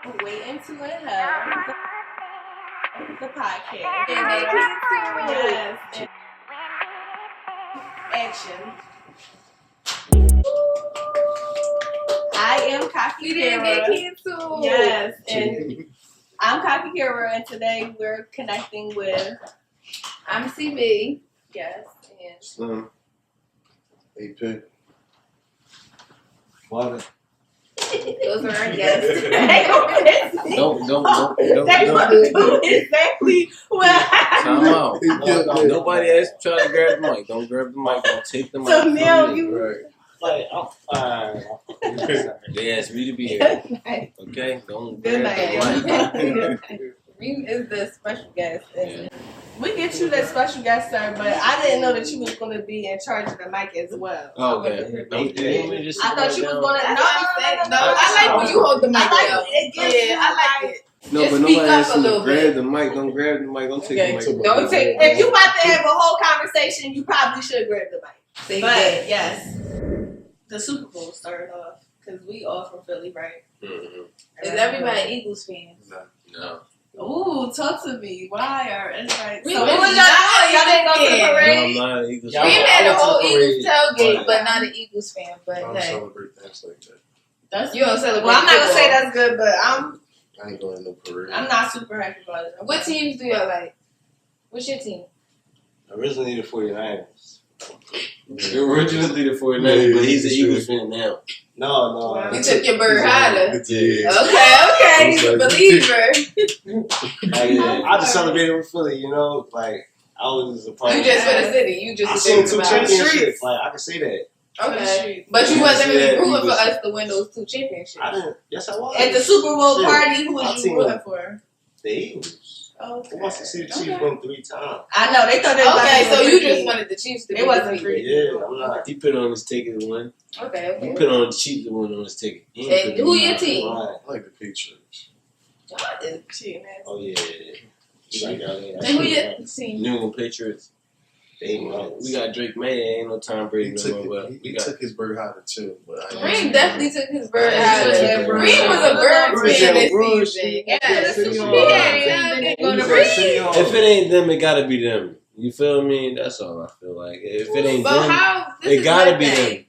Waiting to Inhale, the podcast. Yes. And action. I am Kaki Kara. Yes, and I'm Kaki Kara, and today we're connecting with. I'm CB. Yes, and Slim. EP. Water. Those are our guests. Don't. They do exactly what Time out. Nobody else try to grab the mic. Don't grab the mic. Don't take the mic. So now from me. you. Right. Like, I'm fine. They asked me to be here. Okay? Don't Good grab the mic. Reem is the special guest. Yeah. We get you that special guest star, but I didn't know that you was going to be in charge of the mic as well. Okay. I thought you was going to. No, I like when you hold the mic. I like it. No, Just but speak nobody up asked a you to little grab bit. the mic. Don't grab the mic. Don't take Okay. the mic. Don't take. If you about to have a whole conversation, you probably should grab the mic. But yes, the Super Bowl started off because we all from Philly, right? Mm-hmm. Is everybody Eagles fans? No. Ooh, talk to me. Why are everybody? We So was what was not y'all didn't go to the fan. parade? No, I'm not an Eagles Y'all Reem fan. had a whole I went to the Eagles tailgate, parade. but not an Eagles fan. I But don't hey, celebrate things like that. That's you don't celebrate. well, I'm not gonna say football. that's good, but I ain't going to no parade. I'm not super happy about it. What teams do y'all like? What's your team? Originally the 49ers. Originally the 49ers, but he's an Eagles fan now. No. Wow. You took your bird harder. Yeah. Okay, he's a believer. I just celebrated with Philly, you know? Like, I was a part You of just for the city. You I just seen a two big championships. Like, I can say that. Okay, but you You wasn't see really that rooting for Eagles- us to win those two championships. I didn't. Yes, I was. At the Super Bowl Shit. party, who My was you team rooting was- for? The Eagles. Okay. Who wants to see the Chiefs Okay. win 3 times? I know they thought they was Okay, about to so go you three. just wanted the Chiefs to It be wasn't defeated. three. Yeah, I'm not. He put on his ticket to win. Okay. He put on the cheap to win on his ticket. He ain't And put who it your on. team? Right. I like the Patriots. Y'all is- Cheating ass. Oh, yeah. You like that, And who your team? New England Patriots. They We got Drake May. Ain't no Tom Brady He no took, more. But he we got took his bird hotter too. But I Reem definitely took his bird Yeah, out. yeah, Reem was a bird yeah. fan this Yeah. season. Yeah. Yes. Yeah. Yeah. Go to Reem. if it ain't them, it gotta be them. You feel me? That's all I feel like. If it ain't But them, how? This it is gotta my be thing. them.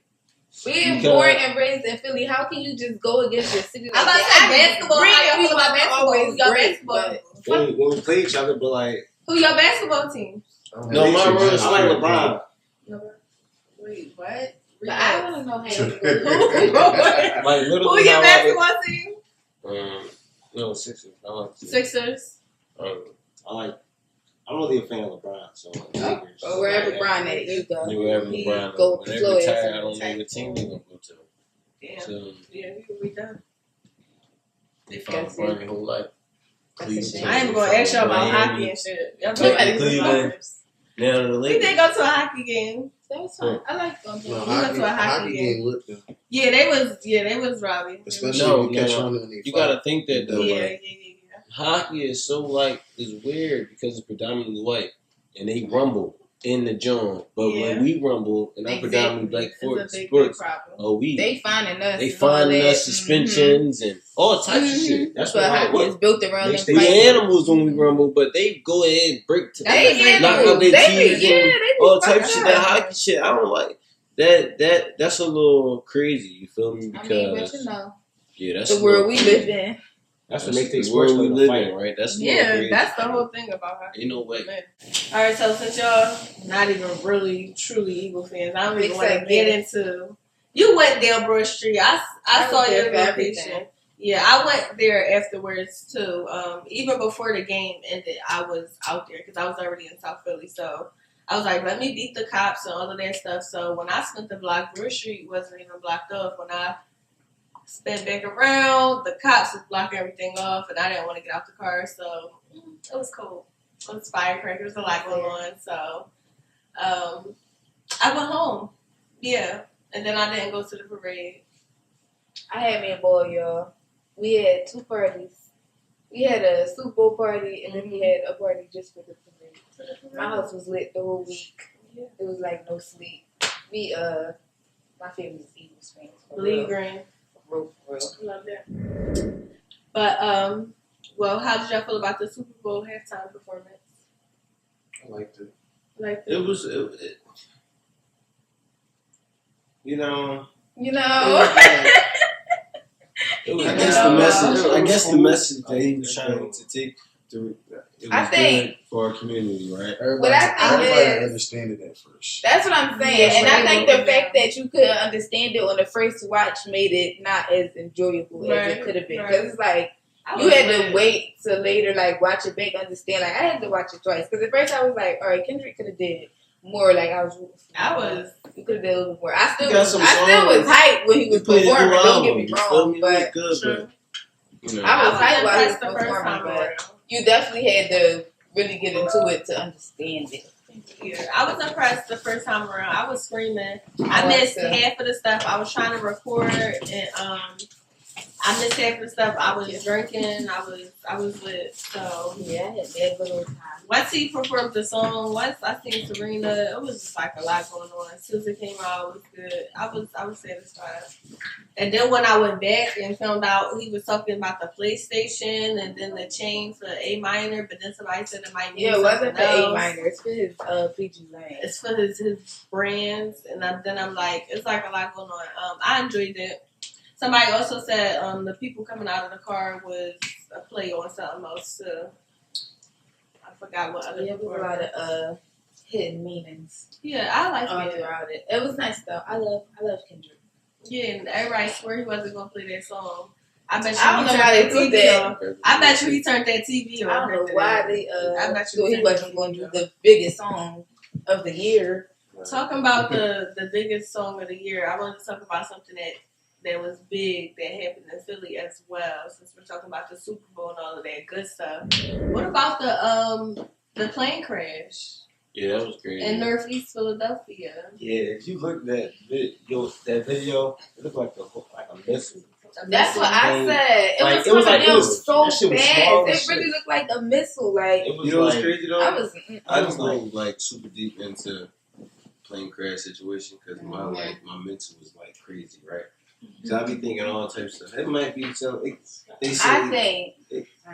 Being Because- born and raised in Philly, how can you just go against your city? I'm about to say basketball. Reem How y'all and feel about people basketball? always Who y'all great, basketball? but when we play each other, but like, Who your basketball team? No, my I rules like LeBron. Wait, what? but I want to know how you Like Who your basketball team? No, Sixers. I like Sixers. I'm really a fan of LeBron, so Lakers. Or wherever Brian at, you go. wherever He LeBron. go When they flow retire, as I don't know what team they gonna go to. Damn. So Yeah, you can be done. they follow LeBron their whole life. Cleveland. I ain't gonna ask y'all about Miami. hockey and shit. Y'all Nobody Cleveland. Now the We Lakers. did go to a hockey game. That's fine. I like going to No, We went to a hockey game lit them. Yeah, they was Robbie. Especially No, when you catch no. on when they You fight. gotta think that though. Yeah. Like, hockey is so is weird because it's predominantly white and they rumble in the joint. But Yeah. when we rumble and I'm predominantly black It's a big sports, problem. They finding us. they and all finding that. us suspensions and all types of shit. That's That's what what hockey is built around. Next them We thing- fighting. animals when we rumble, but they go ahead and break to They knock animals. out their They teeth be, and they be all types of fucked shit. up. That hockey shit, I don't like. That's a little crazy. You feel me? I mean, but Because you know, yeah, that's the world we live in. That's what That's makes the the sports world we like live a fight. in, right? That's a little Yeah, crazy. that's the whole thing about hockey. Ain't no way. Alright, so since y'all not even really truly Eagle fans, I don't even want to Except get me. into. You went down Broad Street. I I saw was there your for location. everything. Yeah, I went there afterwards too. Even before the game ended, I was out there because I was already in South Philly. So I was like, let me beat the cops and all of that stuff. So when I spent the block, Broad Street wasn't even blocked off. When I spin back around, the cops was blocking everything off, and I didn't want to get out the car, so it was cool. It was firecrackers, a lot going on, so I went home. Yeah, and then I didn't go to the parade. I had me a ball, y'all. We had 2 parties. We had a Super Bowl party, and then we had a party just for the parade. My house was lit the whole week. Yeah. It was like no sleep. We my family's Eagles fans. For Bleed real. green. For real. Love that. But well, how did y'all feel about the Super Bowl halftime performance? I liked it. Like It was, you know, You it know. was like, it was, You I guess know. the message. I guess the message that he was trying to take. It I was think- good for our community, right? What I think everybody is- understand it at first. That's what I'm saying. And I think the fact that you couldn't understand it on the first watch made it not as enjoyable as it could have been. Because it's like, you had to wait till later, like, watch it back, understand. Like, I had to watch it twice. Because at first I was like, all right, Kendrick could have did more. Like, you could have did a little more. I still was hyped when he was performing. Don't get me wrong. But You know, I was hyped while he was impressed the first performing. time But around. you definitely had to really get into it to understand it. Yeah, I was impressed the first time around. I was screaming. I missed half of the stuff. I was trying to record, and I missed half of the stuff. I was drinking. I was lit. So Yeah, I had that little time. once he performed the song, once I seen Serena, it was just like a lot going on. As soon as it came out, it was good. I was satisfied. And then when I went back and found out he was talking about the PlayStation and then the chain for A minor, but then somebody said it might mean Yeah, it wasn't for something A else. minor. It's for his PG Lane. It's for his brands, and then I'm like, it's like a lot going on. I enjoyed it. Somebody also said the people coming out of the car was a play on something else too. I forgot what other Yeah, people there was a lot of hidden meanings Yeah, I like all it. throughout it. It was nice though. I love Kendrick. Yeah, and everybody swore he wasn't gonna play that song. I bet you I don't he know why turned they the did TV that. on. I bet you he turned that TV on. I don't know why they I bet you so he turned wasn't the going to TV do on. the biggest song of the year. Talking about the biggest song of the year, I wanted to talk about something that was big that happened in Philly as well. Since we're talking about the Super Bowl and all of that good stuff, what about the plane crash yeah, that was great. in Northeast Philadelphia? Yeah, if you look at that video, it looked like a missile. That's what I said. It Like, was it was coming like- down it was- so that shit was fast. small as It really shit. looked like a missile. Like It was You know what's like, crazy though? I was. I just go like super deep into plane crash situation because my mental was like crazy, right? So I be thinking all types of stuff. It might be something. They say I think.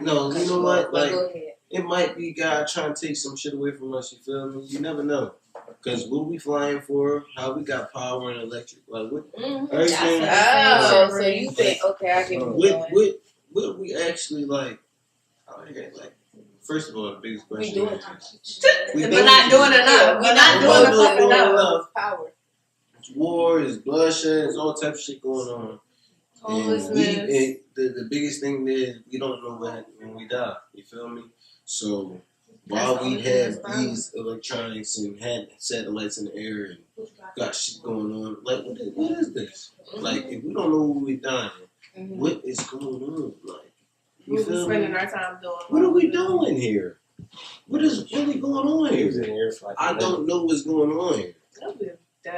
no, you know what? Like Go ahead. it might be God trying to take some shit away from us. You feel me? You never know. Because what we flying for? How we got power and electric? Like what? Everything. Oh, so you think? Okay, I get what you're doing. What we actually like? Out here, like. First of all, the biggest We question doing is We're not doing enough. We're not doing the fucking doing enough. enough. Power. It's war, it's bloodshed, it's all type of shit going on. And Homelessness. the biggest thing is we don't know when we die. You feel me? So while we have these electronics and had satellites in the air and got shit going on, like what is this? Like if we don't know when we're dying, what is going on? Like you We'll be feel spending me? our time doing. What are we doing here? What is really going on He was in here? here for like I don't know what's going on here. I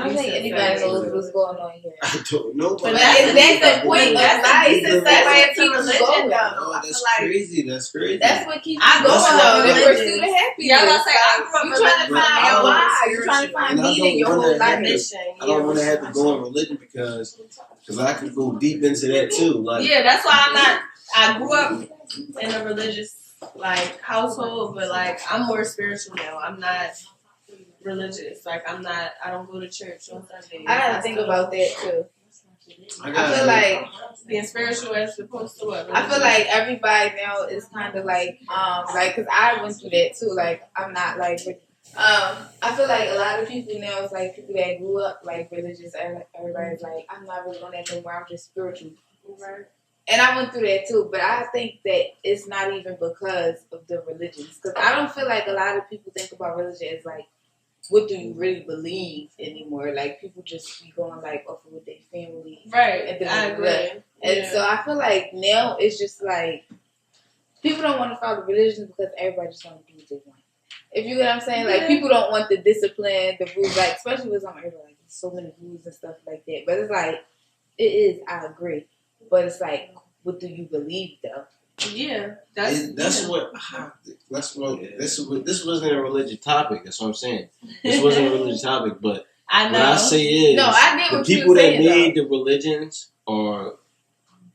don't think anybody knows what's going on here. I don't know. But that's the point. That's That's the that's what keeps keeps religion going. though. Oh, I that's feel like crazy. That's crazy. That's what keeps I you going grew up though. The religious. pursuit of happiness. Yeah, I was say I grew up You trying to religious, find but your I why. was You trying to spiritual. find And I meaning don't your wanna whole have life. to- mission. I don't want to have to go in religion because I could go deep into that too. Like Yeah, that's why I'm not. I grew up in a religious like household, but like I'm more spiritual now. I'm not religious. Like I'm not. I don't go to church on Sundays. I gotta think about that too. I I feel like being spiritual as opposed to what? I feel like everybody now is kind of like cause I went through that too. Like I'm not like I feel like a lot of people now is like people that grew up like religious and like, everybody's like I'm not really on that thing where I'm just spiritual. Right. And I went through that too, but I think that it's not even because of the religions. Because I don't feel like a lot of people think about religion as like, what do you really believe anymore? Like people just be going like off of what their family. Right. And then I agree. And so I feel like now it's just like people don't want to follow religion because everybody just want to do what they want. If you get what I'm saying, like people don't want the discipline, the rules, like especially with some like so many rules and stuff like that. But it's like it is. I agree, but it's like, what do you believe though? Yeah, this wasn't a religious topic. That's what I'm saying. This wasn't a religious topic, but I know. what I say is No, I get the what you people were that saying, made the religions are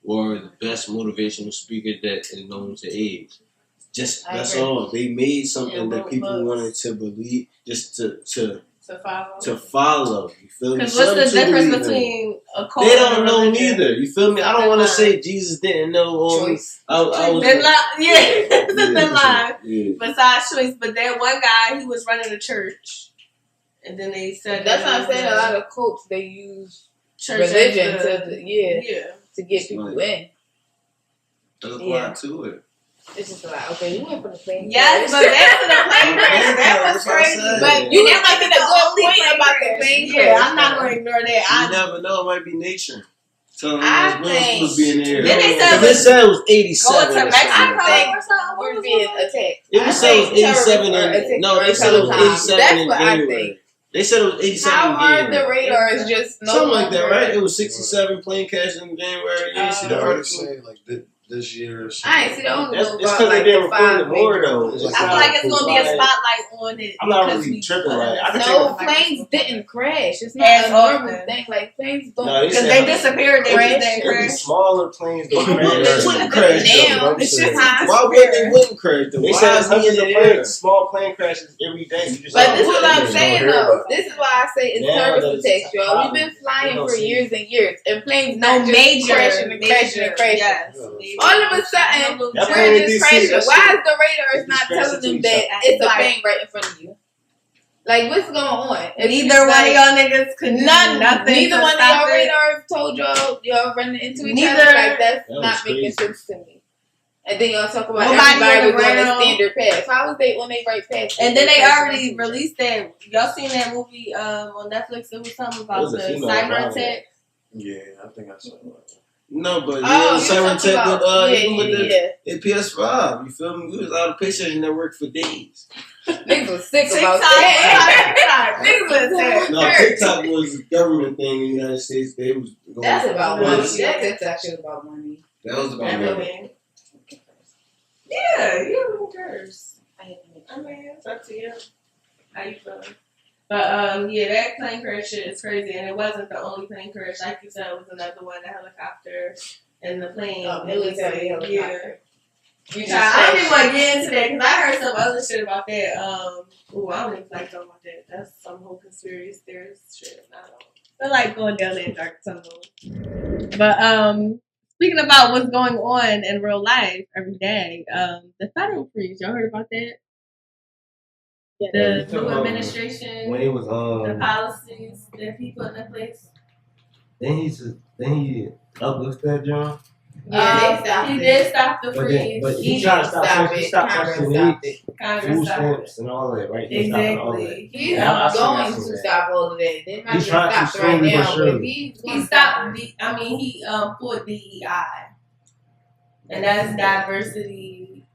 or the best motivational speaker that is known to age. Just that's agree. all. They made something that people books. wanted to believe, just to follow. follow. You feel me? Because what's the Something to difference believe in. between a cult They and don't a know religion? neither. You feel me? I don't want to say Jesus didn't know. Choice. I was. They're not, it's a thin line. Yeah. Besides choice, but that one guy, he was running a church, and then they said That's what I'm saying. A lot of cults they use church religion as the- to to get people in. There's a Yeah. lot to it. It's just like, okay, you went for the plane. Yes, but back to the plane crash. That was crazy. But you didn't like a good point about the plane crash. Yeah, I'm not going to ignore that. You never know. It might be nature. Telling I us we're think- supposed to be in the air. Then they said It said it was 87. Going to or Mexico something. I think or something. We're being attacked. It was said it was 87 in no, they said it was 87 That's in what I January. think. They said it was 87 How in are January. the radars just no Something like that, longer- right? It was 67 plane crashes in January. You see the I article? say like this year or something. I ain't see the only It's one because about they like didn't the record it 5 more major- though. I feel like it's going to be a spotlight on it. I'm not because really we tripping, put like, it- I can No, take planes didn't crash. It's not As a normal often. thing. Like planes don't. No, they Because said- they disappeared. They Crash. just It'd be crash. smaller planes that Wouldn't crash. crash, Damn, though. it's just Why would they wouldn't crash though? They Why said is hundreds he in of the air? small plane crashes every day. You just But don't this is know. what I'm Don't saying hear though. about This is why I say it's Now terrorist that it's attacks, y'all. We've problem, been they flying don't for see years and years, and planes No not just major. crashing and crashing and crashing. Yes. All of a sudden, That we're plane in just DC, crashing. that Why shit- is the radars not crashing telling them to that each it's a Like- plane right in front of you? Like, what's going on? It's Neither just one like, of y'all niggas could do nothing. Neither to one of stop y'all it. radars told y'all running into each Neither- other. Like, that's That was not making crazy. sense to me. And then y'all talk about Nobody everybody on the was on the ground. standard path. How was they on their right path? And then they already released that. Y'all seen that movie on Netflix? It was something It about was a the female cyber driver. attack. Yeah, I think I saw that. No, but Oh, you Cyber talking Tech about with even with yeah. the PS5. You feel me? We was out of PlayStation Network for days. Niggas was sick TikTok, about that. TikTok. Niggas was sick. No, TikTok was a government thing in the United States. They was going That's about money. nuts. That's actually about money. That was about I money. mean, yeah, you don't curse. I hate to make I mean, it's up to you. How you feeling? But yeah, that plane crash shit is crazy, and it wasn't the only plane crash. Like you said, it was another one, the helicopter and the plane. military Yeah. helicopter. You just I don't even crashed. want to get into that because I heard some other shit about that. Ooh, I don't even like talking about that. That's some whole conspiracy theorist shit. I don't like going down that dark tunnel. But speaking about what's going on in real life every day, the federal freeze. Y'all heard about that? Yeah, The you new talking about administration, when it was the policies that he put in place. then he uplift that John. Yeah, they stopped He it. did stop the freeze. But He he tried to didn't stop it. he stopped Congress Section stopped 8, it. Congress food stopped it. stamps and all that, right? He stopped all that. Exactly. He's Yeah, I seen going that. to stop all of that. They might He's get trying to stopped right slowly but now, but surely. he's He gonna stopped. stop it. He put DEI, and that's diversity.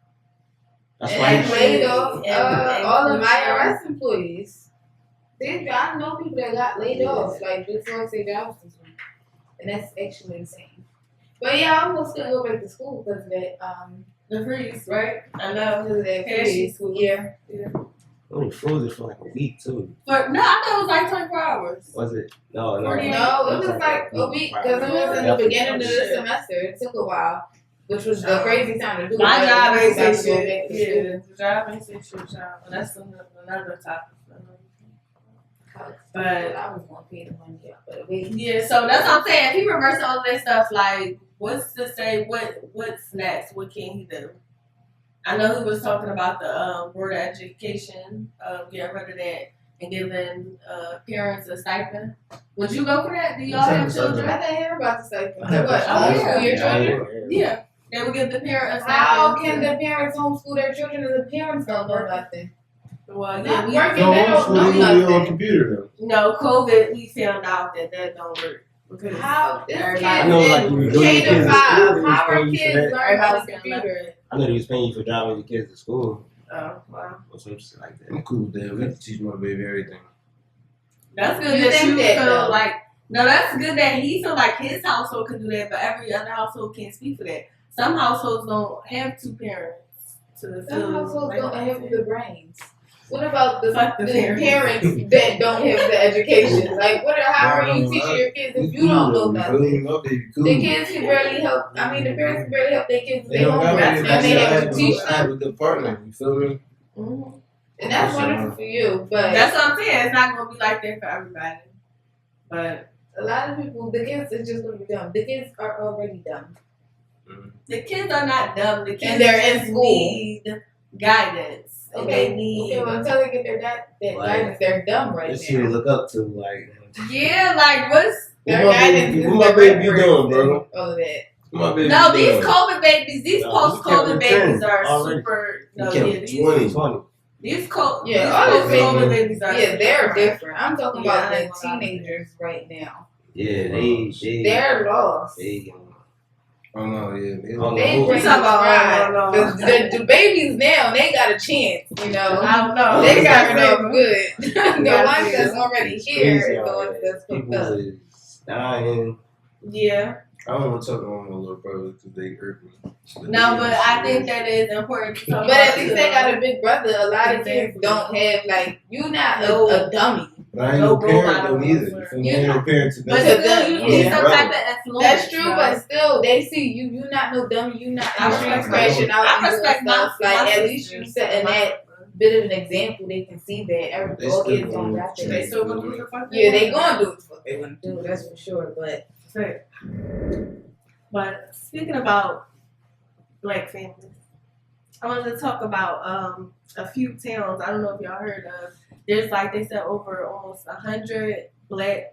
That's And why they he laid off and all of inclusion. IRS employees. I know people that got laid off like before they jobs this week, and that's actually insane. But yeah, I'm almost gonna go back to school because of that. The freeze, right? I know. Because of that Cashew freeze. school. Yeah. only froze it for like a week too. But no, I thought it was like 24 hours. Was it? No. No, it was like a week because it was in the beginning of the semester. It took a while, which was the crazy time to do. My it. job ain't About say to go shit. back to Yeah, school. the job ain't say shit, child. But that's another topic. But I was gonna pay the money out, but wait. yeah, so that's what I'm saying. If he reversed all of that stuff, like, what's to say? What's next? What can he do? I know he was talking about the board of education, getting rid of that and giving parents a stipend. Would you go for that? Do y'all have children? I didn't hear about the stipend. I have What? a Oh, Homeschool your child. children? Yeah, they would give the parent a stipend. How can the parents homeschool their children if the parents don't know nothing? Well, Not yeah, working. No, They don't know homeschool, you on nothing. computer no, COVID, we found out that don't work. Because How this everybody- kid I know, like, in you go to K your to kids' 5? school, they How pay are you for kids that. learn about Everybody's the gonna computer? I know he was paying you for driving your kids to school oh, wow. or some shit like that. I'm cool with that. We have to teach my baby everything. That's good You that think you that, feel though? like, no, that's good that he feel like his household could do that, but every other household can't speak for that. Some households don't have two parents to Some households don't have the brains. What about the parents that don't have the education? Like, how are you teaching your kids if you don't know nothing? The kids can barely help. I mean, the parents can barely help their kids. They don't know nothing, and they have to teach them. Have a good partner. You feel me? Mm-hmm. And that's wonderful for you, but that's what I'm saying. It's not gonna be like that for everybody. But a lot of people, the kids are just gonna be dumb. The kids are already dumb. Mm-hmm. The kids are not dumb. The kids and they're in school. Need guidance. Okay, they need. Okay, well, until they get their guidance, they're dumb right now. That's who they look up to, like. Yeah, like what's their guidance? What my baby you doing, bro? All of that. No, these COVID babies, these post-COVID babies are super. No, yeah, 20. These COVID babies are they're different. I'm talking about the teenagers right now. Yeah, they're lost. Oh no, yeah. They bring about the babies now. They got a chance, you know. I don't know. They got enough good. The ones that's already here, the ones that's cooked up. Dying. Yeah. I don't want to talk about my little brother because they hurt me. No, but I think that is important to talk about. But at least they got a big brother. A lot of kids don't have, like, you're not a dummy. But I ain't no parent though neither. You ain't no parent to but still, you need some type of influence. That's true, but still, they see you. You not no dummy. You not crashing out. I respect stuff. Like at least you setting that bit of an example. They can see that all kids don't got that. They still gonna do the fuck. Yeah, they gonna do what they want to do. That's for sure. But speaking about Black families, I wanted to talk about a few towns. I don't know if y'all heard of. There's like they said over almost 100 Black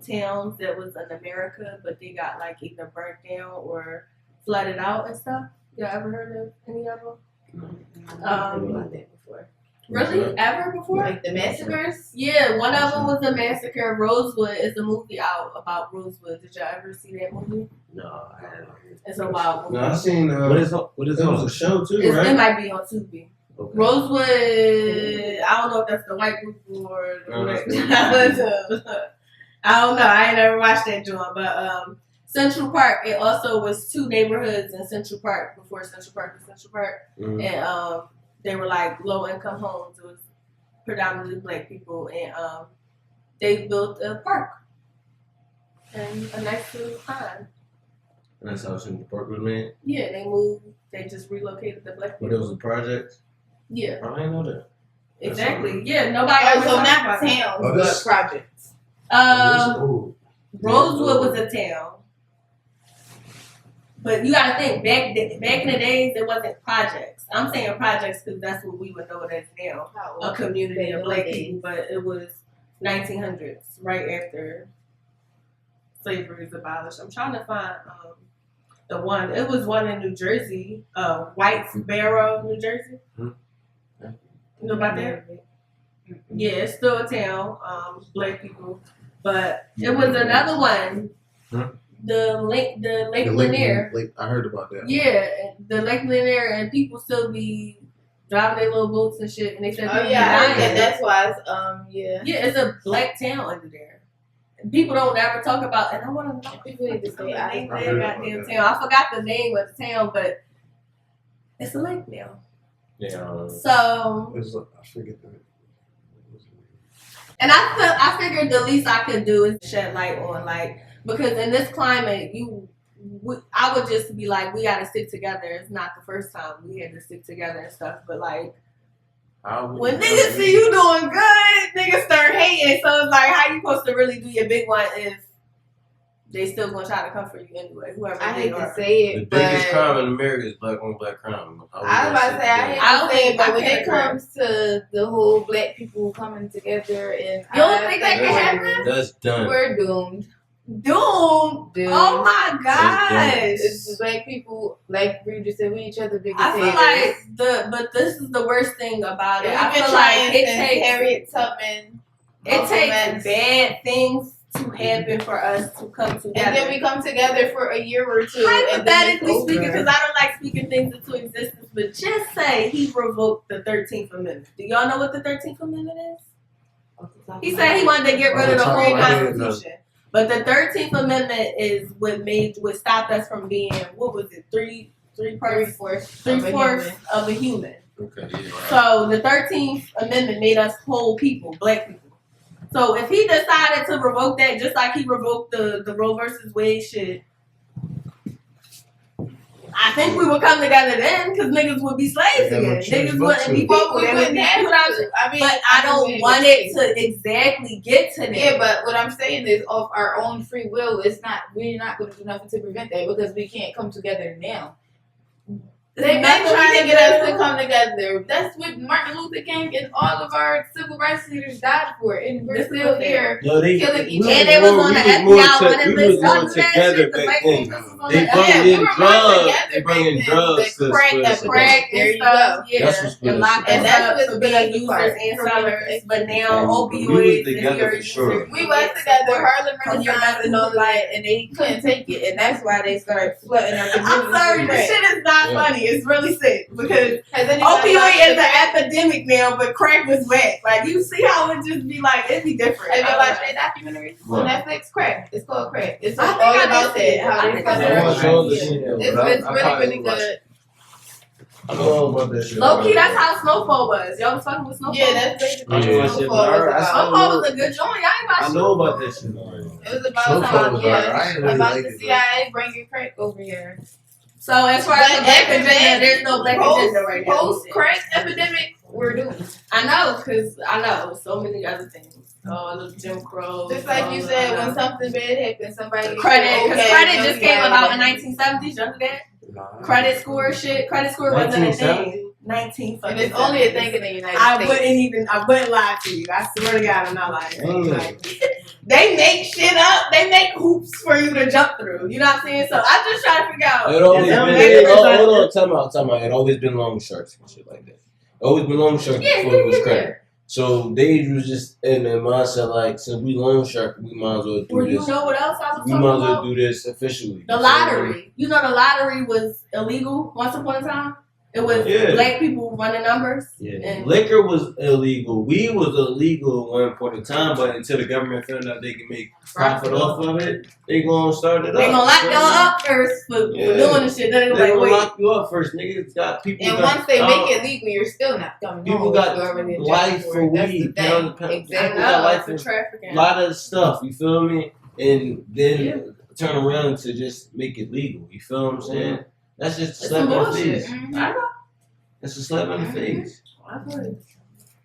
towns that was in America, but they got like either burnt down or flooded out and stuff. Y'all ever heard of any of them? About that before. Really? Ever before? Like the massacres? Yeah, one of them was a massacre. Rosewood is a movie out about Rosewood. Did y'all ever see that movie? No, I haven't. It's a wild movie. No, I seen. What is it? Was a show too, right? It might be on Tubi. Okay. Rosewood, I don't know if that's the white people or the I don't know. I ain't never watched that joint, but Central Park. It also was two neighborhoods in Central Park before Central Park, and they were like low income homes. It was predominantly Black people, and they built a park and a nice little pond. And that's how Central Park was made? Yeah, they moved. They just relocated the Black people. But it was a project? Yeah. I didn't know that. Exactly. Yeah, nobody so not towns, but projects. Rosewood was a town. But you gotta think, back in the days, it wasn't projects. I'm saying projects because that's what we would know it as now. A community of Black people, but it was 1900s, right after slavery was abolished. I'm trying to find the one. It was one in New Jersey, Whitesboro, New Jersey. You know about that? Yeah, it's still a town, Black people. But it was another one, the Lake Lanier. I heard about that. Yeah, the Lake Lanier, and people still be driving their little boats and shit. And they said, that's why it's, yeah. Yeah, it's a Black town under there. People don't ever talk about, and I want to know people need to say the name of their goddamn town. I forgot the name of the town, but it's a lake now. Yeah. So I forget that. And I figured the least I could do is shed light on, like, because in this climate, I would just be like, we got to stick together. It's not the first time we had to stick together and stuff, but like, when niggas see you doing good, niggas start hating. So it's like, how you supposed to really do your big one if they still gonna try to come for you anyway? Whoever I they hate are. to say it, the biggest crime in America is Black on Black crime. I was about to say I hate to say it, but when it comes to the whole Black people coming together, and you don't think that can happen? That's done. We're doomed. Doomed. Oh my gosh! It's the Black people, like we just said, we each other biggest I feel like but this is the worst thing about it. I feel like it takes Harriet Tubman. It takes bad things to happen for us to come together, and then we come together for a year or two. Hypothetically speaking, because I don't like speaking things into existence, but just say he revoked the 13th Amendment. Do y'all know what the 13th Amendment is? He said he wanted to get rid of the whole Constitution. But the 13th Amendment is what stopped us from being, what was it, three-fourths of a human. Okay, yeah. Right. So the 13th Amendment made us whole people, black people. So if he decided to revoke that, just like he revoked the Roe versus Wade shit, I think we would come together then, because niggas would be slaves again. Niggas wouldn't be people. We wouldn't have to. I mean, but I don't want it to exactly get to that. Yeah, but what I'm saying is, of our own free will, we're not going to do nothing to prevent that because we can't come together now. They've been trying to get us to come together. That's what Martin Luther King and all of our civil rights leaders died for, and we're still here killing each other. And they was on the FBI wanted list. We was together back then. They brought in drugs. The crack. There you go. Yeah, and locked us up for being users and sellers. But now opioids and your users. We was together, Harlem Renaissance and all that, and they couldn't take it, and that's why they started flooding our community. I'm sorry, this shit is not funny. It's really sick because opioid is an epidemic now, but crack was whack. Like, you see how it just be like, it'd be different. Have you watched that documentary on Netflix? Crack. It's called Crack. It's all all about that. How they it's really good. I know about that shit. Low key, that's how Snowfall was. Y'all was fucking with Snowfall. Yeah, that's basically Snowfall was a good joint. I know about that shit already. It was about the CIA bringing crack over here. So as far as the black agenda, there's no black agenda right now. Post-crack epidemic, we're doomed. I know, because I know so many other things. The Jim Crow. Just like you said, when something bad happens, somebody credit, because credit just came about in 1970s. You know that? Credit score shit. Credit score wasn't a thing. 19 and it's only a thing in the United States. I wouldn't lie to you. I swear to God, I'm not lying. They make shit up. They make hoops for you to jump through. You know what I'm saying? So I just try to figure out. Hold on, time out. It always been loan sharks and shit like that. Always been loan sharks before it was credit. So they was just in the mindset like, since we loan shark, we might as well do this. You know what else I was talking about? We might as well do this officially. The lottery. You know the lottery was illegal once upon a time? It was black people running numbers. Yeah. And liquor was illegal. Weed was illegal at one point in time, but until the government found out they can make profit off of it, they gonna start it up. They gonna lock y'all up first for doing the shit. Then they gonna lock you up first, nigga. It's got people. And once they make it legal, you're still not coming home. People got life for weed. Exactly. Life for trafficking. A lot of stuff. You feel me? And then turn around to just make it legal. You feel what I'm saying? That's just a slap in the face. That's a slap in the face.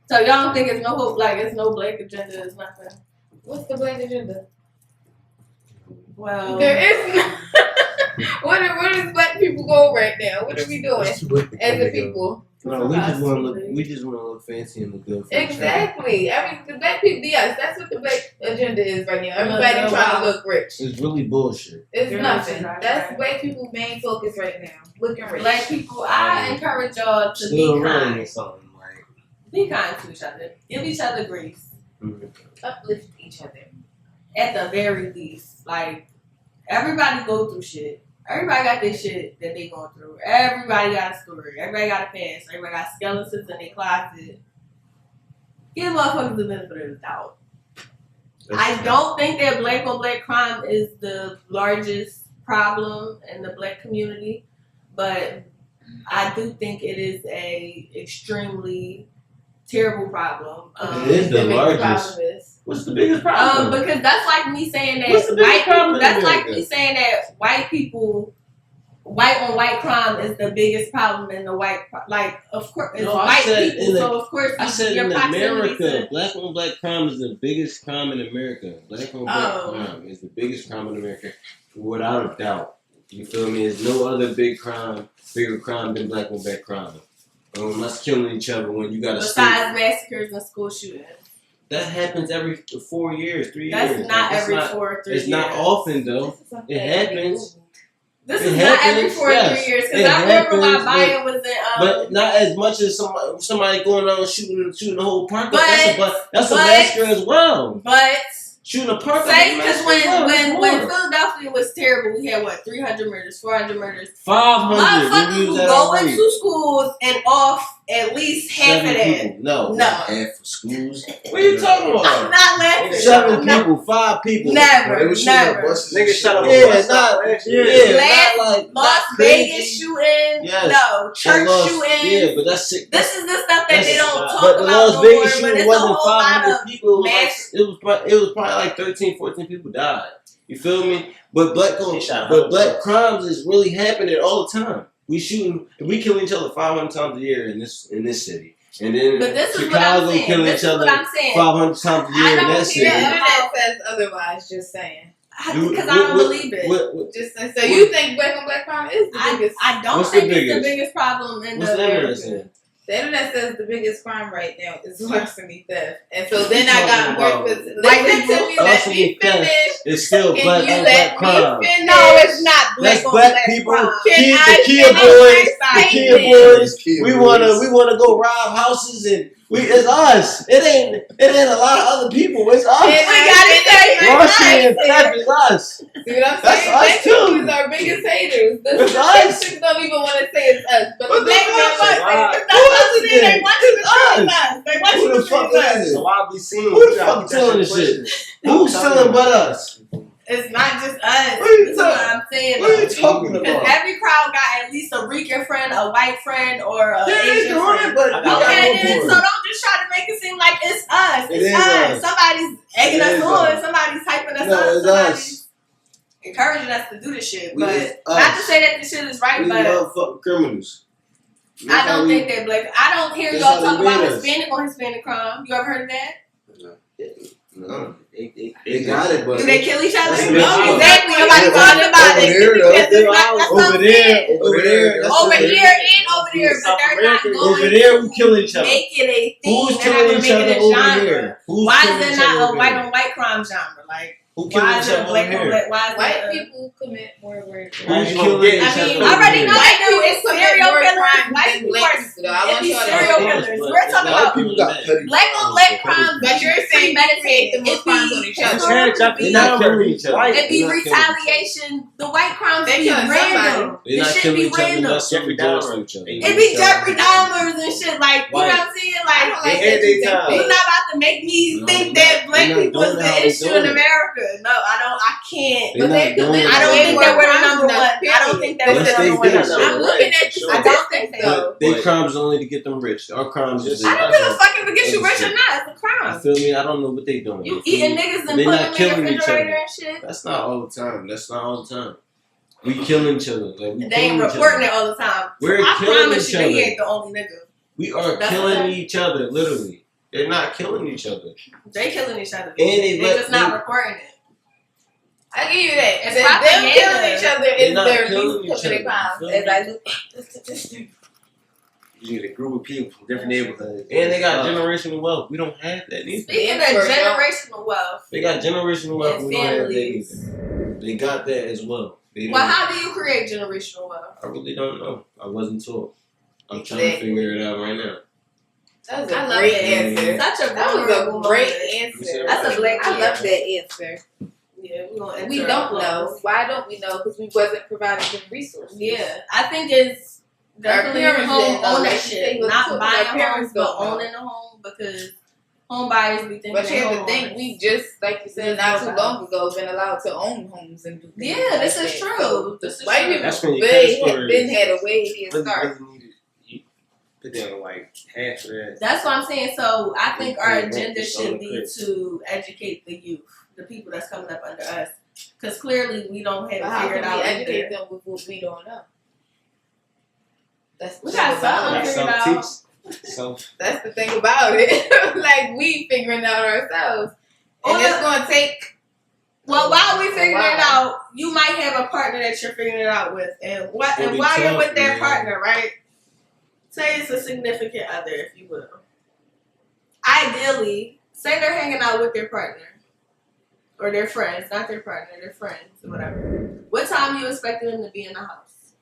So y'all don't think it's no hope? Like it's no black agenda? It's nothing. What's the black agenda? Well, there is. Where does black people go right now? What are we doing as a people? No, we just want to look fancy and look good. Exactly. I mean, the black people. Yes, that's what the black agenda is right now. Everybody trying to look rich. It's really bullshit. It's nothing. That's black people's main focus right now. Looking rich. Black people. I encourage y'all to be kind. Be kind to each other. Give each other grace. Uplift each other. At the very least, like everybody go through shit. Everybody got their shit that they going through. Everybody got a story. Everybody got a past. Everybody got skeletons in their closet. Give motherfuckers the benefit of the doubt. I don't think that black on black crime is the largest problem in the black community, but I do think it is a extremely terrible problem. It is the largest. What's the biggest problem? Because that's like me saying that white people. That's like me saying that white people, white on white crime is the biggest problem in the white. Like, of course, it's white people. So of course, I said in America, black on black crime is the biggest crime in America. Black on black crime is the biggest crime in America, without a doubt. You feel me? There's no other bigger crime than black on black crime. Us killing each other when you got besides massacres and school shootings. That happens every 4 years, 3 years. That's not every 4 or 3 years. It's not often though. It happens. This is not every 4 or 3 years. Because I remember my bio was in. But not as much as somebody going on shooting the whole park. That's a massacre as well. But shooting a park. Because when Philadelphia was terrible, we had 300 murders, 400 murders, 500. Motherfuckers who go into schools and off at least half of 7 that. people. No. Half for schools. What are you talking about? I'm not laughing. 7 people, 5 people. Never. Nigga shut up. Las Vegas shooting. Yes. No. Church shooting. Yeah, but that's sick. This is the stuff that they don't talk but the about Las no Vegas more. But shooting it's a wasn't whole lot 500 of people. mass. It was probably like 13, 14 people died. You feel me? But black crimes is really happening all the time. We killing each other 500 times a year in this city. And then But this Chicago is killing each other 500 times a year in that city. The internet says otherwise, just saying. Because I don't believe it. Just saying. So you think black on black crime is the biggest? I don't think it's the biggest problem in What's the America. The internet says the biggest crime right now is larceny theft. And so then I got more specific. Listen to me, let me finish. It's still Can black you on let black me crime. finish? No, it's not black That's on black black people. crime. The Kia boys. We wanna go rob houses and it's us. It ain't a lot of other people. It's us. Larceny and theft is us. See what I'm That's saying? us Black too. people is our biggest haters. The It's us. statistics don't even want to say it's us. But the black Who the fuck is it? So I'll be seeing Who the fuck telling this shit? Who's telling but us? It's not just us. What are you This is what I'm saying. What are you talking Because about? every crowd got at least a Rican friend, a white friend, or a They Asian doing friend. it, but Okay, then, so don't just try to make it seem like it's us. It It's is us. us. Somebody's egging It us is on. us. Somebody's hyping us No, up. it's Somebody's us. encouraging us to do this shit. We But is not us. to say that this shit is right, We but motherfucking criminals. I don't think that black. I don't hear That's y'all how talk they about made us. Hispanic on Hispanic crime. You ever heard of that? No. They got it, but Do they kill each other? That's No, what exactly. I'm Nobody saying. talking about Over it. there, though. Because it's not- that's what I'm saying. Over there, that's Over what it here is. and over there, but they're not going Over there, we kill each other. make it a thing. Who's They're not killing going to each make other it a over genre. here? Who's Why killing is it each not other a over white here? on white crime genre? Like, Who killing why each is it a other black over on here? black? Why is White it people commit more words. Who's Right. killing each I other mean, over I already here? know White they do. It's people commit serial more killers. crimes White than people black are people, though. I want it be y'all to serial know killers. that. We're talking White about people got petty black on black crimes. But you're saying you create the most crimes on each other. They're not killing each other. It be They're not killing each other. retaliation. The white crimes They be killing random. They're The not shit killing be each other. random. That's Jeffrey something Dahmer. to each other. It be Jeffrey Dahmers and shit. Like, you know what I'm saying? I Like, don't like They had that you their think time. you're not about to make me No, think they're that not. black They're not people is doing the how we issue doing in it. America. No, I can't. They're But they're not doing committing it. I don't way think more that we're the crimes number than one. us, I don't think that we're Yes, the they number one. do. I'm looking at the I don't think statistics, so. though. Their crimes only to get them rich. Our crimes is I don't give a fuck if it gets you rich or not. It's a You crime. feel me? I don't know what they doing. You feel eating me? niggas and They putting not them in the killing each refrigerator other. and shit. That's not all the time. That's not all the time. We killing each other. Like, we They ain't killing each reporting other. it all the time. We're I killing promise each you, he other. ain't the only nigga. We are That's killing okay. each other, literally. They're not killing each other. They killing each other. And they They're let just not them- reporting it. I give you that. It's Them propaganda. killing each other They're is not their killing least each committed other. crimes. You As feel I look at the statistics. You get a group of people from different neighborhoods. And they got generational wealth. We don't have that either. Speaking of generational wealth, They got generational wealth. and We don't have that families. either. They got that as well. They Well, don't- how do you create generational wealth? I really don't know. I wasn't taught. I'm trying Exactly. to figure it out right now. That was I a love great that. answer. Such a That was vulnerable a great moment. answer. That's a black I kid. love that answer. Yeah, we gonna We enter don't our know. clothes. Why don't we know? Because we wasn't providing them resources. Yeah, I think it's definitely Our parents home didn't know. ownership, They was not taught buying our parents homes, but don't know. owning a home because home buyers be thinking. But you have to home think, owners. we just, like you said, not too long ago, been allowed to own homes and do things. Yeah, this like is that. true. So This is white true. people That's when your they credit had score been is- had a way head Really, start. really needed. You put down like half of that. That's what I'm saying. So I think our Yeah, agenda it's on should the be crib. to educate the youth, the people that's coming up under us, because clearly we don't have But it how figured can out we educate either. them with what we don't know? That's the We thing got about something it. figured out. Self-teach. Self. That's the thing about it. Like we figuring out ourselves, and Well, it's gonna take. Well, while we a figuring while. it out, you might have a partner that you're figuring it out with, and while It'll be you're tough, with that man. partner, right? Say it's a significant other, if you will. Ideally, say they're hanging out with their partner or their friends, not their partner, their friends, or whatever. What time you expecting them to be in the house?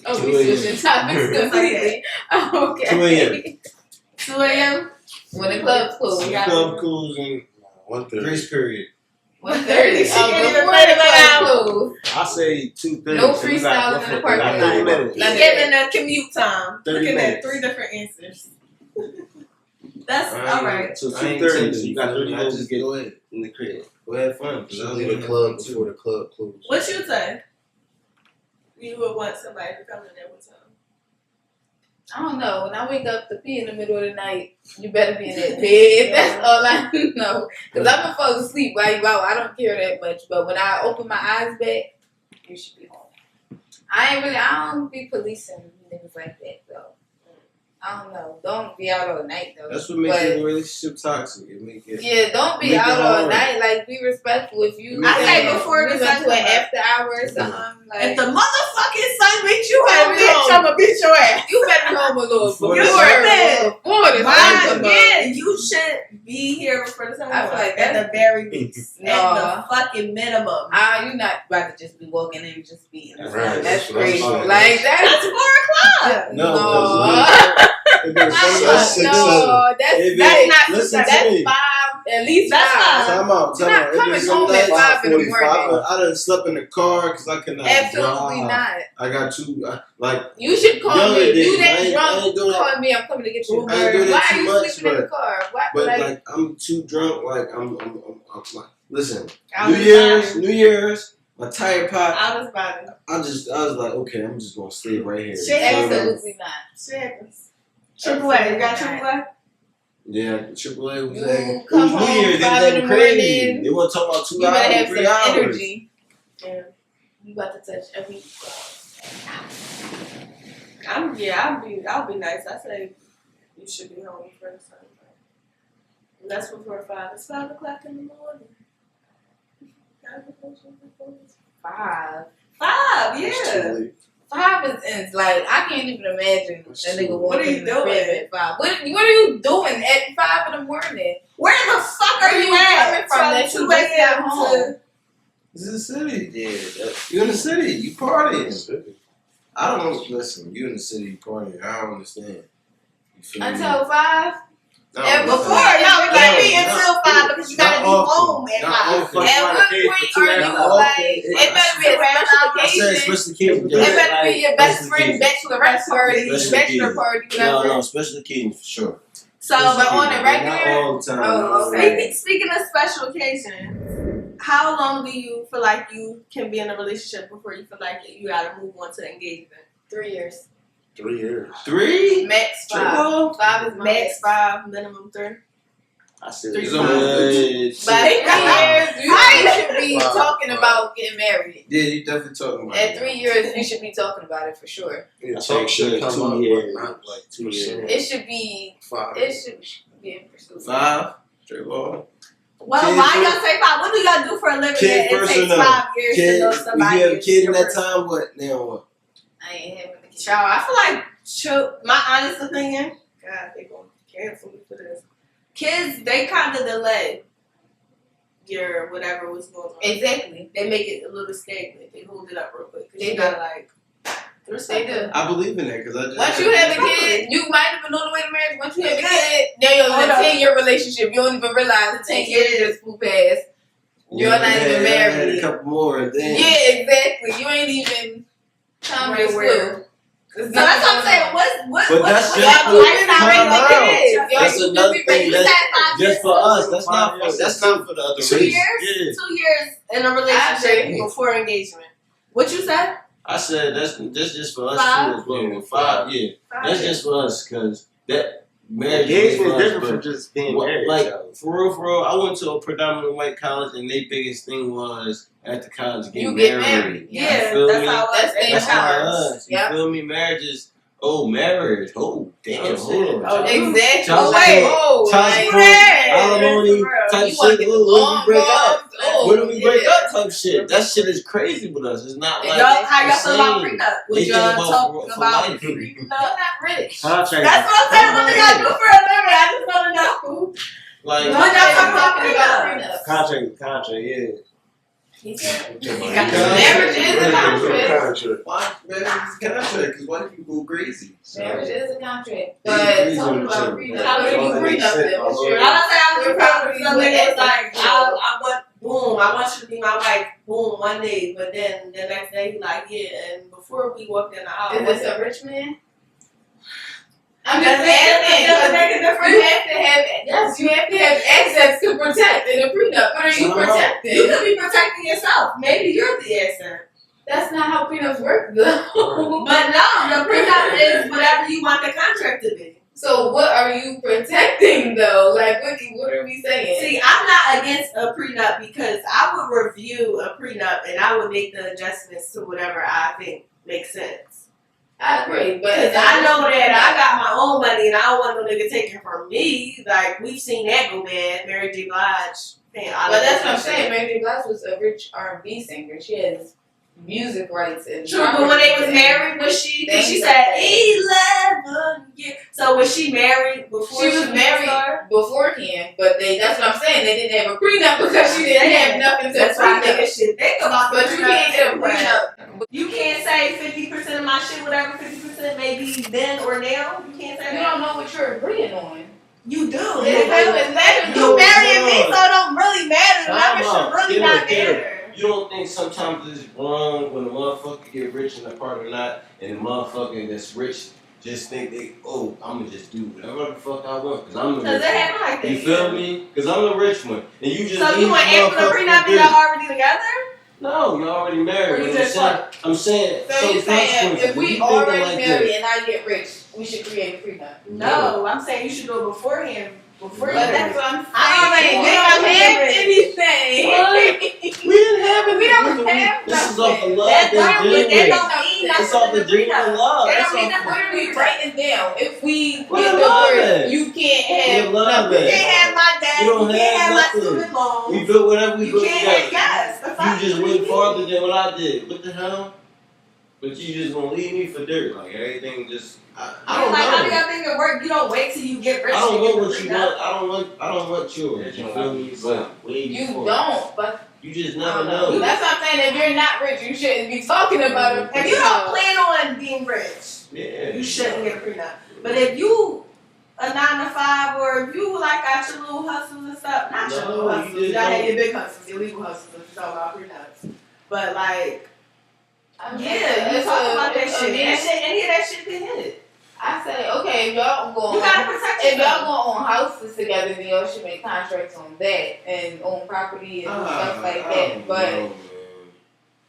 Oh, 2 we a.m. switching topics completely. Okay. 2 a.m. 2 a.m. When the club's closed. Yeah. Club cools and 1:30. grace period. 1:30. She can't even Before play the the club close. I say 2:30. No freestyling in the parking lot. 30 minutes. He's giving the commute time. 30 Looking minutes. at 3 different answers. That's all right. So I ain't 2:30. tempted, So you got 30 I minutes to just get go ahead in the crib. Go have fun. Just leave the club before the club closes. What you say? You would want somebody to come in there with time. I don't know. When I wake up to pee in the middle of the night, you better be in that bed. That's all I know. Because I'm going to fall asleep while you out. I don't care that much. But when I open my eyes back, you should be home. I don't be policing niggas like that, though. I don't know. Don't be out all night, though. That's what makes the relationship toxic. It make it. Yeah, don't be out all night. Like, be respectful. If you I say before the to sun an after hours or something. Like, if the motherfucking sun beats you better home, be bitch, home. I'ma beat your ass. you better know him a little before Before the sun Why? come up. Yeah, you should be here before the sun I comes feel up. like At that's- the very least. No. At the fucking minimum. You're not about to just be walking in and just be in the sun. Right, That's that's crazy. fine. Like, That's that's 4 o'clock. No, If it's That's six, not- no, that's not. Listen to That's me. 5, at least That's 5. Time out. You're not coming home at 5 in the morning. I done slept in the car because I could not Absolutely drive. not. I got 2, like, You should call Younger me. If you days, I that ain't drunk, doing that. call me. I'm coming to get you. I ain't doing that Why too are you much, sleeping in the but- car? Why? but Like, like I'm too drunk. Like I'm like, listen. I New Year's, my tire pot. I was about it. I was like, okay, I'm just gonna sleep right here. Shit absolutely not. Shit happens. AAA. You got AAA? Yeah, AAA was You like, come it was New home Year's, they 5 was in the acting crazy. morning. They want to talk about 2 You better hours, have 3 some hours. energy. Yeah. You about to touch every. I'll be nice. I say you should be home for the sun. That's before 5. It's 5 o'clock in the morning. 5. 5, it's yeah. too late. 5 is like I can't even imagine a nigga What are walking you in the crib doing? at 5. What are you doing at 5 in the morning? Where the fuck are Where you you at? coming from that you 2 just got a.m. home? to This is the city. Yeah, you in the city. You partying. I don't listen. You in the city, you partying. I don't understand. You feel me? Until 5? No, and before. listen. No, it can't be No, until 5 because you gotta be not often. home at Not 5. often. At what point are you like? It better be a special I said occasion. special occasion. It better be your best Special friend's occasion. bachelorette party, Special bachelor occasion. party, whatever. No, special occasion for sure. So, But on a Not regular. all the time. Oh, okay. speaking of special occasions, how long do you feel like you can be in a relationship before you feel like you gotta move on to engagement? 3 years. 3 years. 3? Max 5. Triple? 5 is my Max 5, minimum 3. I said Three It's months. almost By 3 years, you should be Five. talking about getting married. Yeah, you definitely talking about At it. 3 years, you should be talking about it for sure. Yeah, I talk think shit good, come 2 up, years. but not like 2 years. It should be. 5. It should be in pursuit. 5? Straight ball. Well, Kid why first- y'all say 5? What do y'all do for a living Kid that it first or takes no? 5 years to Kid, know if somebody? you have a is kid in your that person? time, what? Now what? I ain't having the kid. Child, I feel like my honest opinion, God, they gonna cancel me for this. Kids, they kind of delay your whatever was going on. Exactly. They make it a little stagnant. They hold it up real quick. 'Cause They you do. gotta like. They do. I believe in that because I just. Once you have a kid, you might have been on the way to marriage. Once you have a kid, now you're in a 10-year relationship. You don't even realize the 10 years just flew past. You're not even I had married. a couple more and then. Yeah, exactly. You ain't even time Right to where- flew. So that's what I'm saying. What? But that's what just y'all for- do Y'all not do raise like the kids. kids. Y'all That's do another be thing. raising You That's said 5 years. just for us. That's not for. 5 That's not for the other 2 race. years? Yeah. 2 years in a relationship agree. before engagement. What you said? I said that's just for us 5? too as well. 5, yeah. That's just for us because that marriage Engagement for is us, different but from just being what- married. like so. for real. I went to a predominantly white college, and their biggest thing was after college You getting get married. married. Yeah, You feel that's me? how That's it That's was. not us. You Yep. feel me? Marriage is marriage. Oh damn, Oh, hold on. Exactly. Child wait. support, child like, support, alimony You type wanna shit. get When do we break up? Oh, When do we break yeah. up? Type shit. That shit is crazy with us. It's not like Y'all, how y'all feel about insane. prenup? They Was think y'all about talking for about life. You're prenup? not rich. Contract. That's what I'm saying. What do y'all do for a living? I just want to know. Like When y'all talking about prenup? Contract, yeah. Marriage is a contract. why marriage is a contract? Because white people go crazy. Marriage is a contract. Yeah, But please talking don't about check. prenup, how do you prenup then? What's I your don't say I was proud of something. It was like I want boom, I want you to be my wife, boom, one day, but then the next day he like, yeah, and before we walked in the house. Is this a rich man? I'm Does just it asking. make a difference? You have to have access to protect in a prenup. What are you protecting? You could be protecting yourself. Maybe you're the asset. That's not how prenups work, though. But no, the prenup is whatever you want the contract to be. So what are you protecting, though? Like, what are we saying? See, I'm not against a prenup because I would review a prenup and I would make the adjustments to whatever I think makes sense. I agree, but I know that I got my own money and I don't want no nigga taking from me. Like, we've seen that go bad. Mary J. Blige. But that's what I'm saying. Mary J. Blige was a rich R&B singer. She has music rights and true, but when they was married, was she? Because she said 11 years. So was she married before? She was married beforehand, but that's what I'm saying. They didn't have a prenup because she didn't have nothing to prenup. Niggas should think about. But you can't get a prenup. You can't say 50% of my shit, whatever 50% may be then or now. You can't say you that. don't know what you're agreeing on. You do. It doesn't matter. You marrying me, so it don't really matter. That should really not matter. You don't think sometimes it's wrong when a motherfucker get rich in the part or not, and the motherfucker that's rich just think I'm gonna just do whatever the fuck I want because I'm the rich one. Like that. You feel me? Because I'm the rich one, and you just. So you want after the prenup, y'all already together? No, you're already married. Or you just I'm saying. So you're saying if we already married and I get rich, we should create a prenup? No, I'm saying you should do it beforehand. But that's what I'm saying. We don't have anything. We didn't have it. We don't have This is off the love that don't mean nothing. It's off the genuine love. What are we writing down? If we get What the love word, you can't have nothing. You can't have my dad. You don't can't have my nothing. student loans. We built whatever we You built can't together. have yes. You just went farther than what I did. What the hell? But you just gonna leave me for dirt. Like everything just I don't know. How do y'all think it work? You don't wait till you get rich. I don't want what you want. I don't want yours. You feel me? But way you before. don't, but You just never know. That's what I'm saying. If you're not rich, you shouldn't be talking about it. If you don't plan on being rich, you shouldn't get a prenup. But if you a 9 to 5 or if you like got your little hustles and stuff, not your little hustles, you gotta have your big hustles, your legal hustles if you're talking about prenups. But like you talk about that shit. Any of that shit can hit it. I say, okay, if y'all go you gotta protect if y'all gonna own houses together, then y'all should make contracts on that and own property and stuff like that. But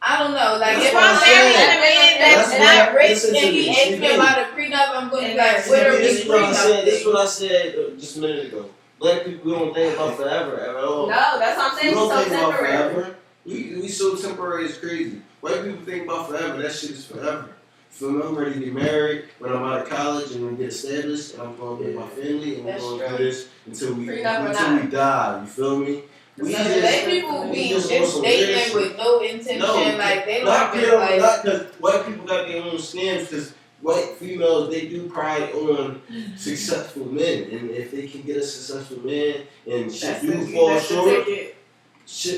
I don't know, like if I'm marrying a man that's not rich and he asks me about a prenup, I'm gonna be like, what are we prenup? This is what I said just a minute ago. Black people, we don't think about forever at all. No, that's what I'm saying. We don't so think about temporary. forever. We so temporary, it's crazy. White people think about forever. That shit is forever. So I'm ready to get married when I'm out of college and we get established and I'm going to be with my family and we're going to do this until we die. You feel me? Black people be just dating with no intention, like they don't even like. Not because white people got their own scams. Because white females, they do pride on successful men, and if they can get a successful man and shit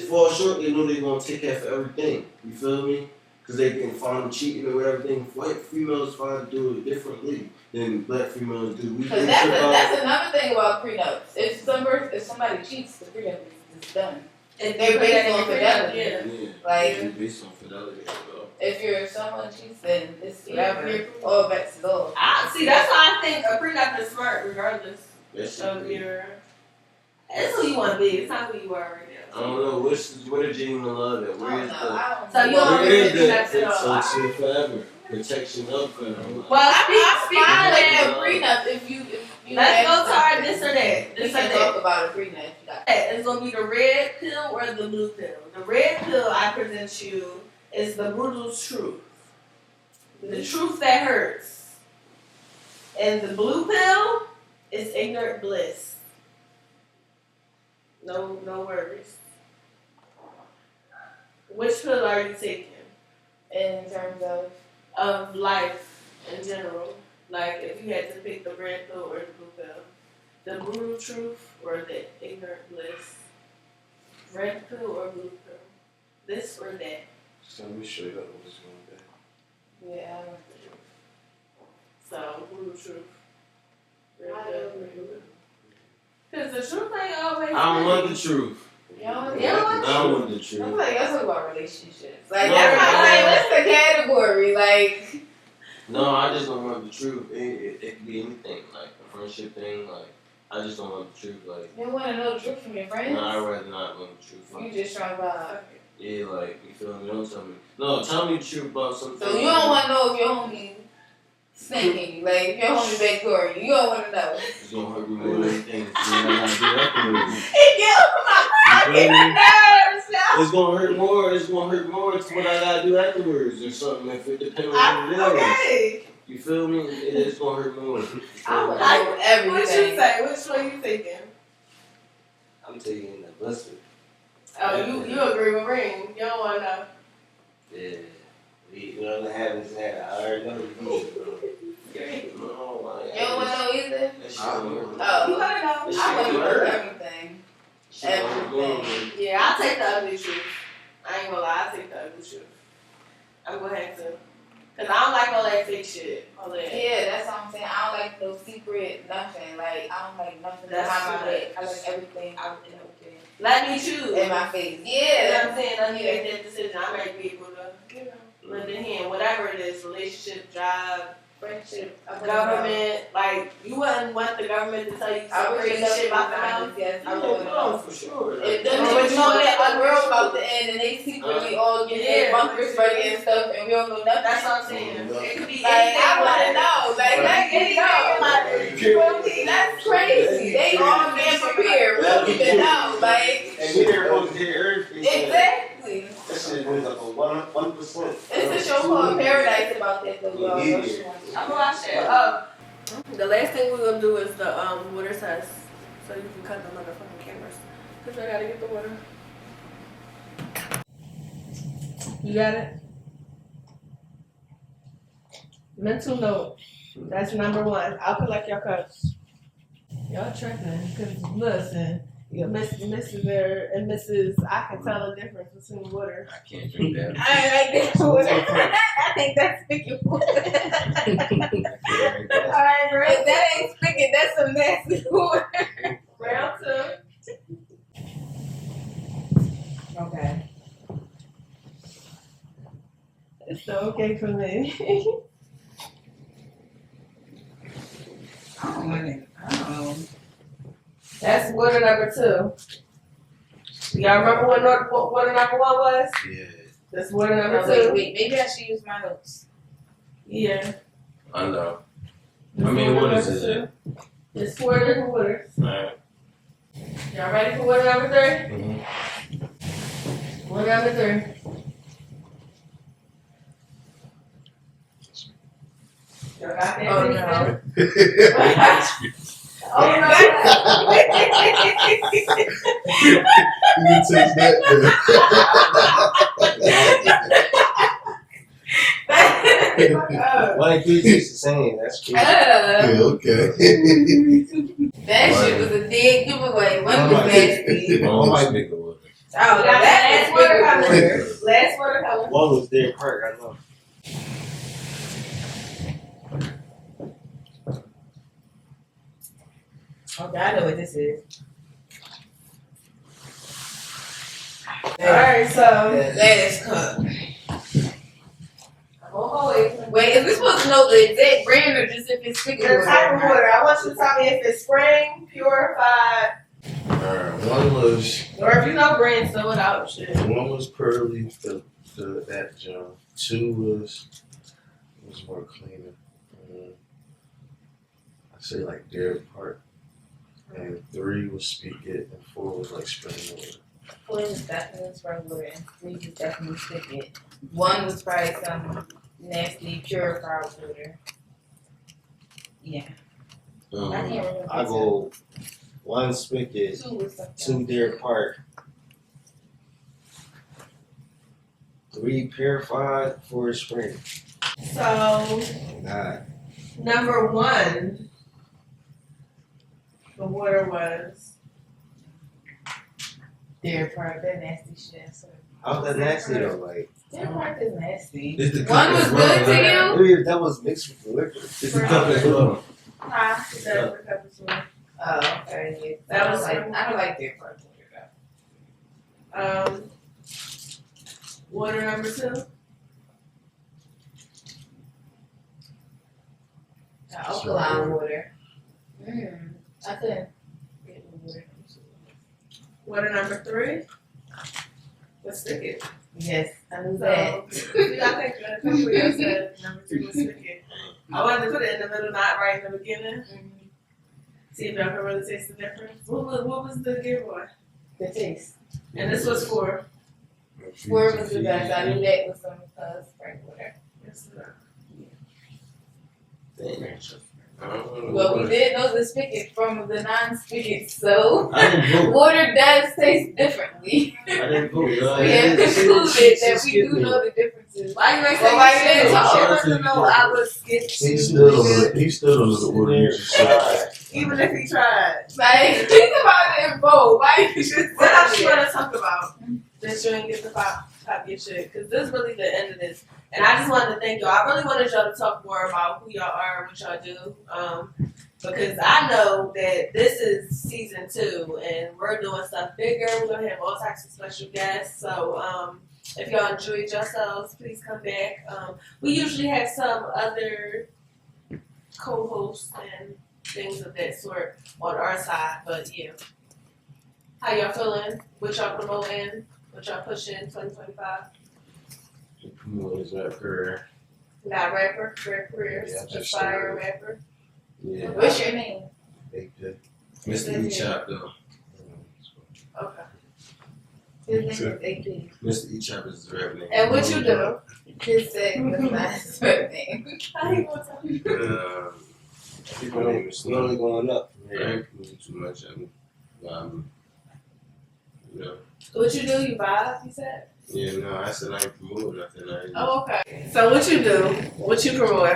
fall short, they know they're gonna take care for everything. You feel me? Because they can find them cheating or everything. White females find to do it differently than black females do. Because that's another thing about prenups. If somebody cheats, the prenup is done. If they're based on fidelity. Yeah. Like based on fidelity. if someone cheats, then it's whatever. All bets is off. See, that's why I think a prenup is smart, regardless of your. It's who you want to be. It's not who you are right now. I don't know. What a genuine love that? Where is the? So you always think that's it all. So forever. Protection of forever. Well, I'm fine with a prenup if you let's go to our this or that. We can talk about a prenup. It's gonna be the red pill or the blue pill. The red pill I present you is the brutal truth. The truth that hurts. And the blue pill is ignorant bliss. No worries. Which pill are you taking? In terms of life in general. Like if you had to pick the red pill or the blue pill. The brutal truth or the ignorant bliss. Red pill or blue pill. This or that. Just tell me straight up what's going on. yeah, I don't So brutal truth. Red pill. Because the truth ain't always. I don't want the truth. You don't want I want the truth. I'm like, y'all talking about relationships. Like, that's what I'm saying. What's the category? Like, no, I just don't want the truth. It could be anything, like a friendship thing. Like, I just don't want the truth. Like, you want to know the truth from your friends? No, I'd rather not know the truth. You just trying to vibe. Yeah, like, you feel me? Don't tell me. No, tell me the truth about something. So you don't want to know if your homie snaking you, like if your homie backdoor you don't want to know. It's gonna hurt me more than anything. I gotta do afterwards. It's gonna hurt more. It's gonna hurt more. It's what I gotta do afterwards or something. If it depends on what it is. Okay. You feel me? It's gonna hurt more. I would know everything. What you say? Which one you taking? I'm taking the blessing. Oh, you agree with Ring? You don't want to know. Yeah. Whatever happens, I already know you need, bro. You don't want to know either? That shit gonna hurt. Oh. You want to know? I want to know everything. Everything. Yeah, I'll take the ugly truth. I ain't gonna lie, I'll take the ugly truth. I'm gonna have to. Cause I don't like all that fake shit. All that. Yeah, that's what I'm saying. I don't like no secret, nothing. Like, I don't like nothing behind my back. I like everything out in the open. Let me choose. In my face. You know Yeah. what I'm saying? Let me make that decision. I might be able to, you know, let it in. Whatever it is, relationship, job, Friendship. government. Like, you wouldn't want the government to tell you I some would crazy know shit about the my house. yes, I Yeah, would know. no, for sure. If Like, them niggas know that our world about to end and they secretly all get their bunkers ready and stuff and we don't know nothing. That's what I'm saying. It could be Like, anything. I want to know. Like, let me know. That's crazy. They all been prepared. We don't even know. Like, and we never supposed to hear everything. exactly. That shit was like a 1%. It's a show called Paradise about that though, y'all. Yeah. I'm gonna watch that. The last thing we're gonna do is the water test. So you can cut the motherfucking cameras. Cause I gotta get the water. You got it? Mental note. That's number 1. I'll collect your cups. Y'all tripping. Cause listen, your Mrs. there and Mrs. I can tell the difference between water. I can't drink that. I like that water. I think that's speaking water. Alright, bro. If that ain't speaking, that's some nasty water. Round 2. Okay. It's okay for me. I don't want it. I don't know. That's water number 2. Y'all remember what water number 1 was? Yeah. That's water number 2. Wait. Maybe I should use my notes. Yeah. I know. That's How many water waters number is two. it? It's 4 different waters. Alright. Y'all ready for water number 3? Mm-hmm. Water number 3. Y'all got that? Oh, no. Oh, no. You can taste that, Why do you taste the same? That's crazy. Yeah, okay. That shit was a dead giveaway. One was nasty. Oh, my big water. Oh, Last that water was color. bigger. Last water color. One was there, Park, I know. Okay, I know what this is. Alright, so. That is cup. Oh, Wait, is we supposed to know the exact brand or just if it's sticky the type of water. I want you to tell me if it's spring, purified, One was brands, throw it out. Shit. one was pearly, that John. 2 was more cleaner. I say like Dairy Park. And 3 was Speak It, and 4 was like spring water. 4 is definitely spring water and 3 is definitely sticky. 1 was probably some nasty purified water. Yeah. I can't remember. I go 1 Spigot, 2 was something. 2 Deer Park, 3 Purified, 4 Spring. So, God. number 1, the water was. Dairy Park, that nasty shit. How's that nasty though? Like, Dairy Park is nasty. it's the One was good to you? you? That was mixed with the liquor. It's the cup as well. Huh? That's the cup as well. Oh, okay. Yeah. That I was don't like Dairy Park water Water number 2. Alkaline water. I couldn't get water. Water number 3. Was spigot. Yes, I knew So, that. I think a couple of y'all said number 3 was spigot. I wanted to put it in the middle, not right in the beginning. See if y'all can really taste the difference. What was the giveaway? The taste. And this was 4. 4 was the best. I knew that was some spring water. Yes, Well, we did know the spigot from the non-spigot, so I didn't vote. water does taste differently. I didn't vote. We have concluded that we do know the differences. Why you ain't Well, why you didn't talk? talk? She doesn't know I was sketchy. He still don't know the order you just said. Even if he tried. Like, think about it and vote. Why you just What else you want to talk about? That you ain't get the top your shit. Because this is really the end of this. And I just wanted to thank y'all. I really wanted y'all to talk more about who y'all are and what y'all do. Because I know that this is season 2 and we're doing stuff bigger. We're going to have all types of special guests. So if y'all enjoyed yourselves, please come back. We usually have some other co-hosts and things of that sort on our side. But yeah. How y'all feeling? What y'all promoting? What y'all pushing 2025? Promote his rap career. Not rapper, rap careers, Yeah, just aspire rapper. Yeah. What's your name? AP. Mr. E-Chop, Okay. His name is AP. Mr. E-Chop is his rap name. And what you do? His second was not his first name. How you gonna tell me? People are only going up. Yeah. Too much. You know. What you do? You vibe? You said? Yeah, no, I said I ain't promoting nothing. Oh, okay. So what you do? What you promote?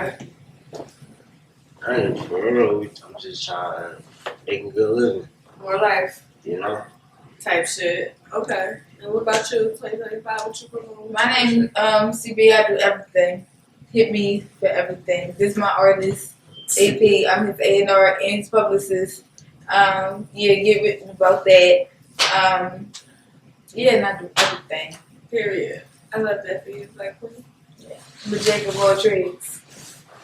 I ain't for real. I'm just trying to make a good living, More life you know? type shit. Okay. And what about you? 2025? What you promote? My name CB. I do everything. Hit me for everything. This is my artist, AP. I'm his A&R and his publicist. Yeah, get with me about that. Yeah, and I do everything. Period. I love that for you, Black Queen. Yeah. The jack of all trades.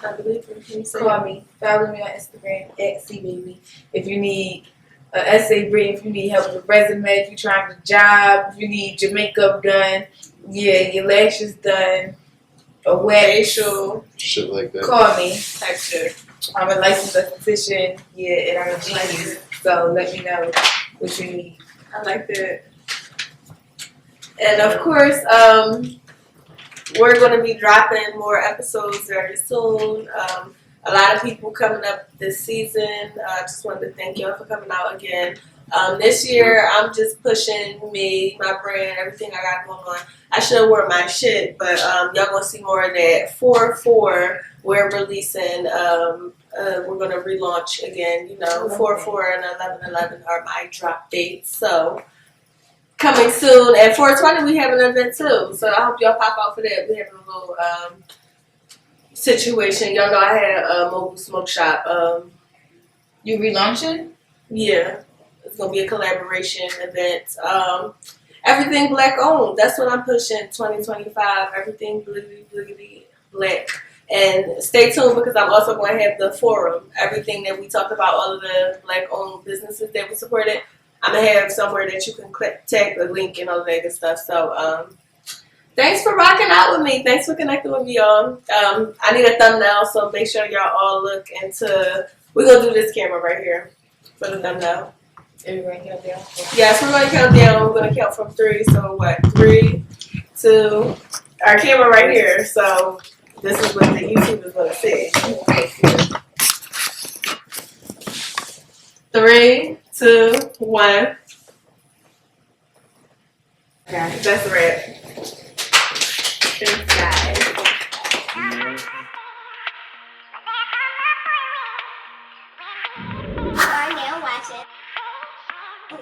I believe in you. Call me. Follow me on Instagram at CBaby. If you need an essay written, if you need help with a resume, if you're trying to job, if you need your makeup done, yeah, your lashes done, a wax, Facial Shit like that. call me. type shit. I'm a licensed esthetician, yeah, and I'm a genius. So let me know what you need. I like that. And of course, we're going to be dropping more episodes very soon. A lot of people coming up this season. I just wanted to thank y'all for coming out again. This year, I'm just pushing me, my brand, everything I got going on. I should have worn my shit, but y'all going to see more of that. 4/4, we're releasing. We're going to relaunch again. You know, 4/4 and 11/11 are my drop dates. So, coming soon. And 4/20, we have an event too. So, I hope y'all pop out for that. We have a little situation. Y'all know I had a mobile smoke shop. You relaunching? Yeah. It's going to be a collaboration event. Everything Black owned. That's what I'm pushing 2025. Everything bliggity Black. And stay tuned because I'm also going to have the forum. Everything that we talked about, all of the Black owned businesses that we supported, I'm going to have somewhere that you can click, tag the link and all that good stuff. So, thanks for rocking out with me. Thanks for connecting with me, y'all. I need a thumbnail, so make sure y'all all look into... We're going to do this camera right here for the thumbnail. Everybody count down. Yes, we're going to count down. We're going to count from 3. So what? 3, 2. Our camera right here. So this is what the YouTube is going to see. 3, 2, 1. Okay, that's a wrap. Thanks, guys. You are now watching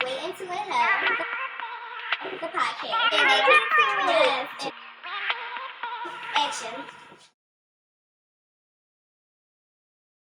Waiting to Inhale, the podcast. Yes. Action.